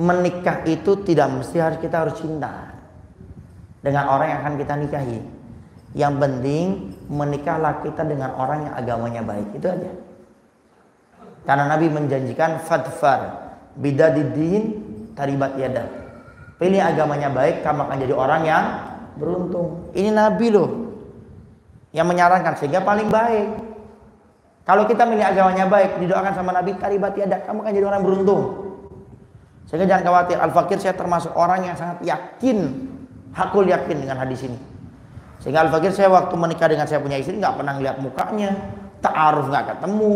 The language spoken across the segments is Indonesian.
menikah itu tidak mesti kita harus cinta dengan orang yang akan kita nikahi. Yang penting menikahlah kita dengan orang yang agamanya baik, itu aja. Karena Nabi menjanjikan fadfar bidadiddin taribat yadak. Pilih agamanya baik, kamu akan jadi orang yang beruntung. Ini Nabi loh yang menyarankan, sehingga paling baik. Kalau kita milih agamanya baik, didoakan sama Nabi taribat yadak, kamu akan jadi orang beruntung. Sehingga jangan khawatir. Al-Fakir, saya termasuk orang yang sangat yakin, hakul yakin dengan hadis ini. Sehingga Al-Fakir, saya waktu menikah dengan saya punya istri nggak pernah lihat mukanya, ta'aruf nggak ketemu.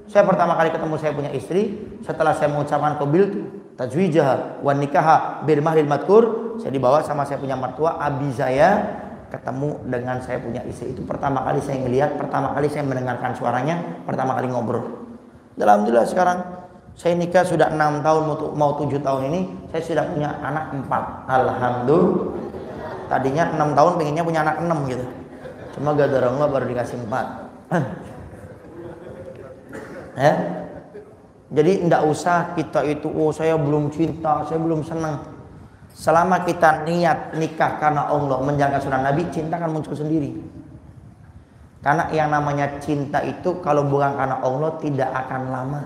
Saya pertama kali ketemu saya punya istri setelah saya mengucapkan qabiltu tajwijah wa nikaha bil mahril madkur, saya dibawa sama saya punya mertua abi saya ketemu dengan saya punya istri. Itu pertama kali saya ngelihat, pertama kali saya mendengarkan suaranya, pertama kali ngobrol. Alhamdulillah sekarang saya nikah sudah 6 tahun mau 7 tahun ini, saya sudah punya anak 4. Alhamdulillah. Tadinya 6 tahun pengennya punya anak 6 gitu. Cuma gara-gara Allah baru dikasih 4. Ya. Jadi tidak usah kita itu, oh saya belum cinta, saya belum senang. Selama kita niat nikah karena Allah, menjalankan sunnah Nabi, cinta akan muncul sendiri. Karena yang namanya cinta itu kalau bukan karena Allah tidak akan lama.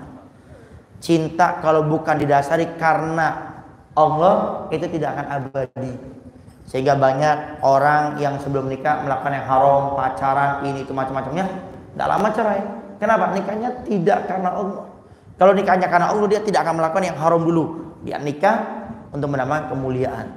Cinta kalau bukan didasari karena Allah itu tidak akan abadi. Sehingga banyak orang yang sebelum nikah melakukan yang haram, pacaran, ini itu macam-macamnya, tidak lama cerai. Kenapa? Nikahnya tidak karena Allah. Kalau nikahnya karena Allah, dia tidak akan melakukan yang haram dulu. Dia nikah untuk mendapatkan kemuliaan.